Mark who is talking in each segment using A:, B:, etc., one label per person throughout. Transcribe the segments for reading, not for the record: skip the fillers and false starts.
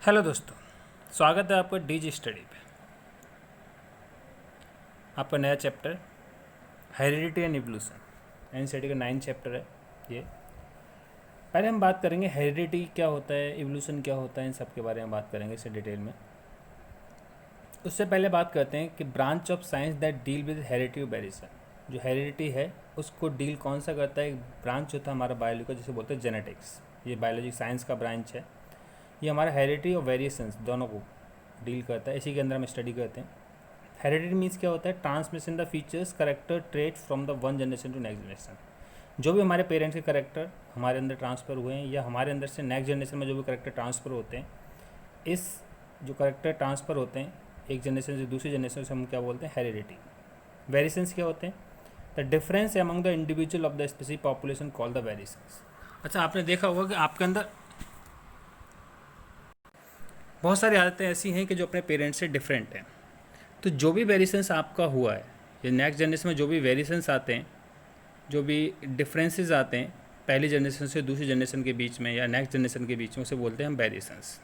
A: Hello दोस्तों, स्वागत है आपका डीजी स्टडी पे। आपका नया chapter heredity and evolution NCERT का 9 चैप्टर है ये। पहले हम बात करेंगे हेरिडिटी क्या होता है, इवोल्यूशन क्या होता है, इन सब के बारे में बात करेंगे इसे डिटेल में। उससे पहले बात करते हैं कि branch of science that deal with heredity variation. जो हेरिडिटी है उसको डील कौन सा करता है? एक ब्रांच होता है हमारा बायोलॉजी का, जिसे बोलते हैं जेनेटिक्स। ये बायोलॉजी साइंस का ब्रांच है। ये हमारा हेरिडिटी और वेरिएशंस दोनों को डील करता है, इसी के अंदर हम स्टडी करते हैं। हेरिडिटी मीन्स क्या होता है? Transmission the features character trait from the one generation to next generation. जो भी हमारे पेरेंट्स के करेक्टर हमारे अंदर ट्रांसफ़र हुए हैं या हमारे अंदर से नेक्स्ट जनरेशन में जो भी करेक्टर ट्रांसफ़र होते हैं, इस जो करेक्टर ट्रांसफ़र होते हैं एक जनरेशन से दूसरी जनरेशन से, हम क्या बोलते हैं? हेरिडिटी। वेरिएशंस क्या होते हैं? The difference among the individual of the specific population call the variations. अच्छा, आपने देखा होगा कि आपके अंदर बहुत सारी आदतें ऐसी हैं कि जो अपने पेरेंट्स से डिफरेंट हैं। तो जो भी वेरिएशंस आपका हुआ है या नेक्स्ट जनरेशन में जो भी वेरिएशंस आते हैं, जो भी डिफरेंसेस आते हैं पहली जनरेशन से दूसरी जनरेशन के बीच में या नेक्स्ट जनरेशन के बीच में, उसे बोलते हैं हम वेरिएशंस।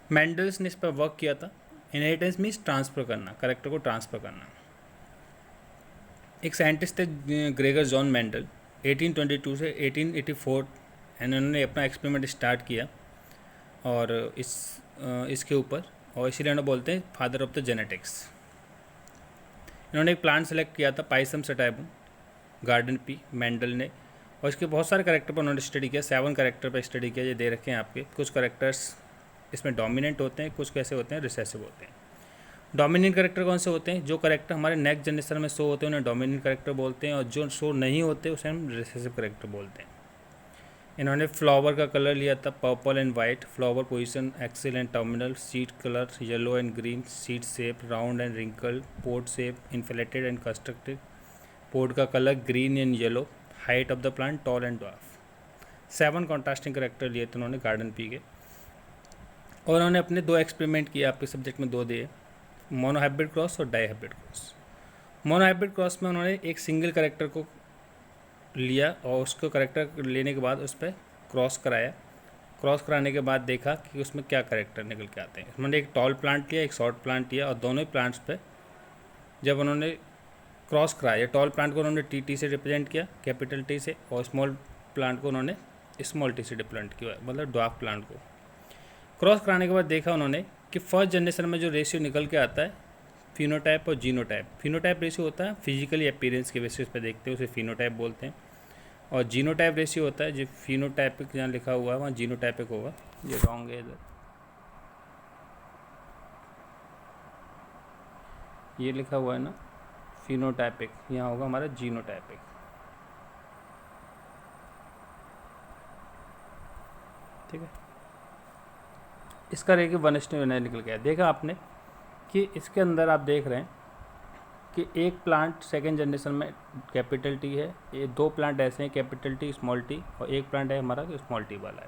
A: मेंडल्स ने इस पर वर्क किया था। इनहेरिटेंस मीन्स ट्रांसफ़र करना, करेक्टर को ट्रांसफ़र करना। एक साइंटिस्ट थे ग्रेगर जॉन मेंडल, 1822 से 1884, इन्होंने अपना एक्सपेरिमेंट स्टार्ट किया और इसके ऊपर, और इसीलिए उन्हें बोलते हैं फादर ऑफ द जेनेटिक्स। इन्होंने एक प्लांट सेलेक्ट किया था पाइसम सटाइबम गार्डन पी, मेंडल ने, और इसके बहुत सारे करेक्टर पर उन्होंने स्टडी किया। 7 करेक्टर पर स्टडी किया, ये दे रखे हैं आपके। कुछ करेक्टर्स इसमें डोमिनेंट होते हैं, कुछ कैसे होते हैं? रिसेसिव होते हैं। डोमिनेंट करेक्टर कौन से होते हैं? जो करेक्टर हमारे नेक्स्ट जनरेशन में शो होते हैं उन्हें डोमिनेंट करेक्टर बोलते हैं, और जो शो नहीं होते उसे हम रिसेसिव करेक्टर बोलते हैं। इन्होंने फ्लावर का कलर लिया था purple and white, flower position axial and terminal, seed colour yellow and green, seed shape round and wrinkle, pod shape inflated and constructed, pod का colour green and yellow, height of the plant tall and dwarf. 7 contrasting character लिए थे उन्होंने garden pea के, और उन्होंने अपने 2 experiment किए, आपके सब्जेक्ट में 2 दिए, मोनोहाइब्रिड क्रॉस और डाईहाइब्रिड क्रॉस। मोनोहाइब्रिड क्रॉस में उन्होंने एक सिंगल करेक्टर को लिया और उसको करेक्टर लेने के बाद उस पर क्रॉस कराया। क्रॉस कराने के बाद देखा कि उसमें क्या करेक्टर निकल के आते हैं। उन्होंने एक टॉल प्लांट लिया, एक शॉर्ट प्लांट लिया, और दोनों ही प्लांट्स पे जब उन्होंने क्रॉस कराया, टॉल प्लांट को उन्होंने टी से रिप्रेजेंट किया, कैपिटल टी से, और स्मॉल प्लांट को उन्होंने स्मॉल टी से रिप्रेजेंट किया, मतलब ड्वार्फ प्लांट को। क्रॉस कराने के बाद देखा उन्होंने कि फर्स्ट जनरेशन में जो रेशियो निकल के आता है फिनोटाइप और जीनोटाइप। फिनोटाइप रेशियो होता है फिजिकली अपीयरेंस के बेसिस पे देखते हैं, उसे फिनोटाइप बोलते हैं। और जीनोटाइप रेशियो होता है, जो फिनोटाइपिक जहाँ लिखा हुआ है वहाँ जीनोटाइपिक होगा, ये रॉन्ग है इधर, ये लिखा हुआ है ना फिनोटाइपिक, यहाँ होगा हमारा जीनोटाइपिक। ठीक है, इसका रेशियो 1:9 निकल गया। देखा आपने कि इसके अंदर आप देख रहे हैं कि एक प्लांट सेकेंड जनरेशन में कैपिटल टी है, ये 2 प्लांट ऐसे हैं कैपिटल टी स्मॉल टी, और एक प्लांट है हमारा स्मॉल टी वाला है।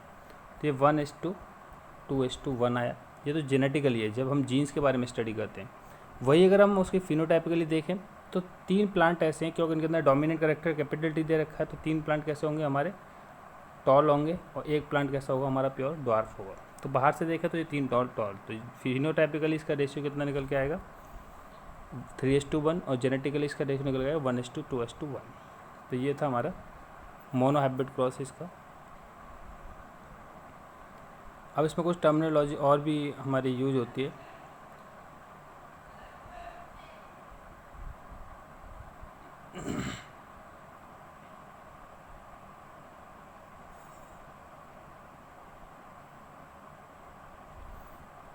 A: तो ये 1:2:1 आया। ये तो जेनेटिकली है, जब हम जीन्स के बारे में स्टडी करते हैं। वही अगर हम उसके फिनोटाइपिकली देखें तो 3 प्लांट ऐसे हैं, क्योंकि इनके अंदर डोमिनेंट करेक्टर कैपिटल टी दे रखा है, तो 3 प्लांट कैसे होंगे? हमारे टॉल होंगे, और एक प्लांट कैसा होगा? हमारा प्योर ड्वार्फ होगा। तो बाहर से देखें तो ये 3 टॉल, तो फिनोटाइपिकली इसका रेशियो कितना निकल के आएगा? 3:1, और जेनेटिकली इसका रेशियो निकल गया 1:2:1। तो ये था हमारा मोनोहाइब्रिड क्रॉस इसका। अब इसमें कुछ टर्मिनोलॉजी और भी हमारी यूज होती है।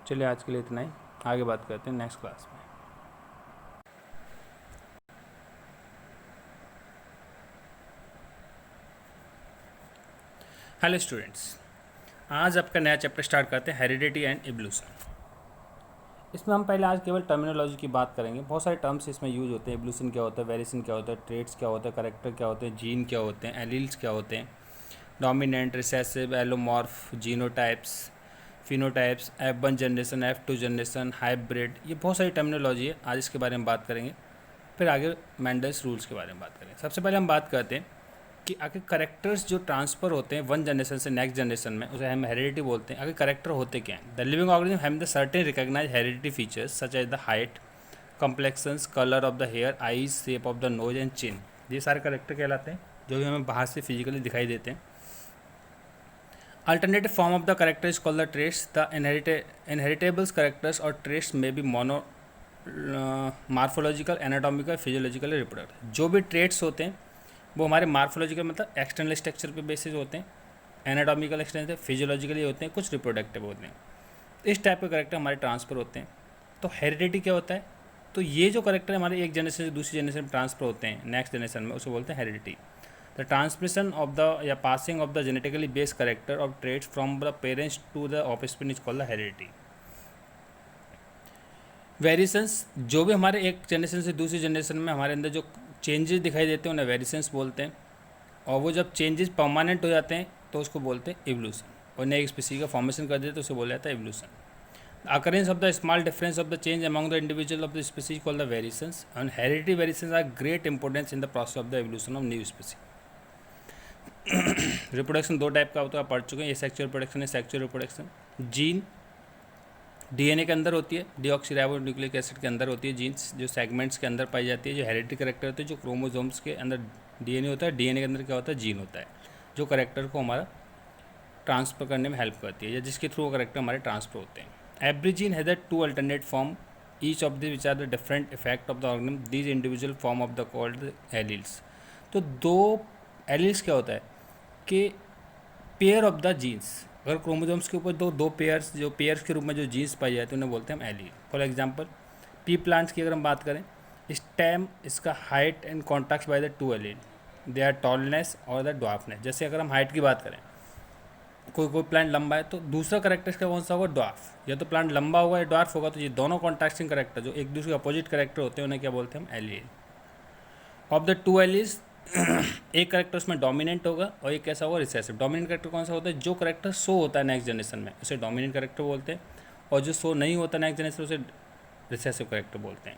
A: चलिए आज के लिए इतना ही, आगे बात करते हैं नेक्स्ट क्लास में। हेलो स्टूडेंट्स, आज आपका नया चैप्टर स्टार्ट करते हैं हेरिडिटी एंड इवोल्यूशन। इसमें हम पहले आज केवल टर्मिनोलॉजी की बात करेंगे। बहुत सारे टर्म्स इसमें यूज होते हैं। इवोल्यूशन क्या होता है, वेरिएशन क्या होता है, ट्रेट्स क्या होता है, करेक्टर क्या होते हैं, जीन क्या होते हैं, एलील्स क्या होते हैं, dominant, recessive, allomorph, genotypes, phenotypes, F1 generation, F2 generation, hybrid, ये बहुत सारी टर्मिनोलॉजी है। आज इसके बारे में बात करेंगे, फिर आगे मेंडल्स रूल्स के बारे में बात करेंगे। सबसे पहले हम बात करते हैं कि आगे करेक्टर्स जो ट्रांसफ़र होते हैं वन जनरेशन से नेक्स्ट जनरेशन में, उसे हम हेरिडिटी बोलते हैं। आगे करेक्टर होते क्या हैं? The living organism have the certain recognise heredity features such as the height, complexions, colour of the hair, eyes, shape of the nose and chin. ये सारे करेक्टर कहलाते हैं जो भी हमें बाहर से फिजिकली दिखाई देते हैं। Alternative form of the character is called the traits. The inheritables characters और ट्रेट्स में be mono morphological, anatomical, physiological, reproductive. जो भी ट्रेट्स होते हैं वो हमारे मार्फोलॉजिकल मतलब एक्सटर्नल स्ट्रक्चर पे बेसिस होते हैं, एनाटॉमिकल एक्सटर्नल, फिजियोलॉजिकली होते हैं, कुछ रिप्रोडक्टिव होते हैं। इस टाइप के करेक्टर हमारे ट्रांसफ़र होते हैं। तो हेरिडिटी क्या होता है? तो ये जो करेक्टर हमारे एक जनरेशन से दूसरी जनरेशन में ट्रांसफ़र होते हैं नेक्स्ट जनरेशन में, उसे बोलते हैं heredity. The transmission of the या passing of the genetically based character of traits from the parents to the offspring is called the heredity. Variations, जो भी हमारे एक जनरेशन से दूसरी जनरेशन में हमारे अंदर जो चेंजेस दिखाई देते हैं उन्हें वेरिएशंस बोलते हैं। और वो जब चेंजेस परमानेंट हो जाते हैं तो उसको बोलते हैं इवोल्यूशन। और नई स्पीसीज का फॉर्मेशन कर देते तो उसे बोला जाता है evolution. Occurrence of the small difference of the change among the individual of the species called the variations, and hereditary variations are great importance in the process of the evolution of new species. Reproduction दो type का होता है, आप पढ़ चुके हैं। ये sexual reproduction है, सेक्सुअल रिप्रोडक्शन जीन डीएनए के अंदर होती है, डीऑक्सीराइबोन्यूक्लिक एसिड के अंदर होती है जीन्स, जो सेगमेंट्स के अंदर पाई जाती है। जो हेरिडिटरी करेक्टर होते हैं, जो क्रोमोसोम्स के अंदर डीएनए होता है, डीएनए के अंदर क्या होता है? जीन होता है, जो करेक्टर को हमारा ट्रांसफ़र करने में हेल्प करती है, या जिसके थ्रू करेक्टर हमारे ट्रांसफ़र होते हैं। Every gene has a two alternate form, each of these which are the different effect of the organism. These individual form of the called alleles. तो दो एलिल्स क्या होता है कि पेयर ऑफ द जीन्स, अगर chromosomes के ऊपर दो पेयर्स, जो पेयर्स के रूप में जो जीन्स पाई जाती है उन्हें बोलते हैं हम allele. For example pea plants की अगर हम बात करें, स्टेम इसका height and contract by the two allele, they are tallness और द ड्वार्फनेस। जैसे अगर हम हाइट की बात करें, कोई प्लांट लंबा है तो दूसरा करेक्टर इसका कौन सा होगा? ड्वार्फ। या तो प्लांट लंबा होगा या ड्वार्फ होगा, तो ये दोनों कॉन्ट्रैक्टिंग करेक्टर जो एक दूसरे के अपोजिट करेक्टर होते हैं उन्हें क्या बोलते हैं? हम allele. Of the two alleles एक करेक्टर उसमें डोमिनेंट होगा और एक कैसा होगा? रिसेसिव। डोमिनेंट करेक्टर कौन सा होता है? जो करेक्टर शो होता है नेक्स्ट जनरेशन में उसे डोमिनेंट करेक्टर बोलते हैं, और जो शो नहीं होता नेक्स्ट जनरेशन उसे रिसेसिव करेक्टर बोलते हैं।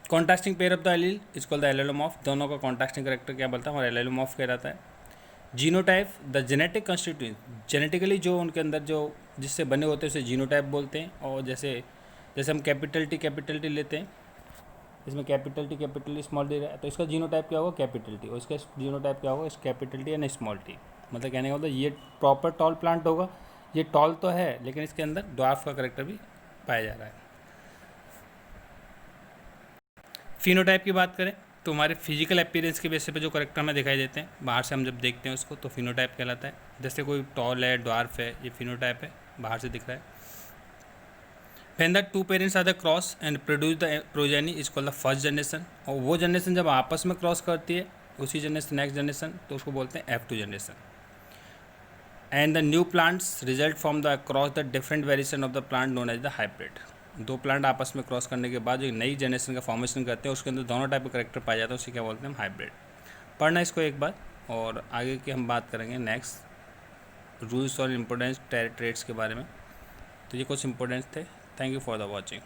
A: Contracting pair of the allele is called the allelomorph. दोनों का कॉन्ट्रैक्टिंग करेक्टर क्या बोलता है? हमारा एलेलोमॉर्फ कहलाता है। Genotype, the genetic constituent, genetically जो उनके अंदर जो जिससे बने होते हैं उसे जीनोटाइप बोलते हैं। और जैसे हम कैपिटल टी लेते हैं, इसमें कैपिटल टी स्मॉल टी है, तो इसका जीनोटाइप क्या होगा? Capital T. और इसका जीनोटाइप क्या होगा? इस capital T and small T. मतलब कहने का मतलब ये प्रॉपर टॉल प्लांट होगा, ये टॉल तो है लेकिन इसके अंदर ड्वार्फ का करेक्टर भी पाया जा रहा है। फिनोटाइप की बात करें तो हमारे फिजिकल अपीयरेंस के बेसिस पे जो करेक्टर हमें दिखाई देते हैं बाहर से हम जब देखते हैं उसको, तो फिनोटाइप कहलाता है। जैसे कोई टॉल है, ड्वार्फ है, ये फिनोटाइप है, बाहर से दिख रहा है। When the two parents are the cross and produce the progeny is called the first generation. और वो जनरेशन जब आपस में क्रॉस करती है उसी जनरेशन नेक्स्ट जनरेशन, तो उसको बोलते हैं F2 generation. And the new plants result from the cross the different variation of the plant known as the hybrid. दो प्लांट आपस में क्रॉस करने के बाद जो नई जनरेशन का फॉर्मेशन करते हैं उसके अंदर दोनों टाइप के करेक्टर पाए जाते हैं, उसे क्या बोलते हैं? हम हाइब्रिड। पढ़ना इसको एक बार, और आगे की हम बात करेंगे नेक्स्ट रूल्स और इम्पोर्टेंस ट्रेट्स के बारे में। तो ये कुछ इंपॉर्टेंस थे। Thank you for the watching.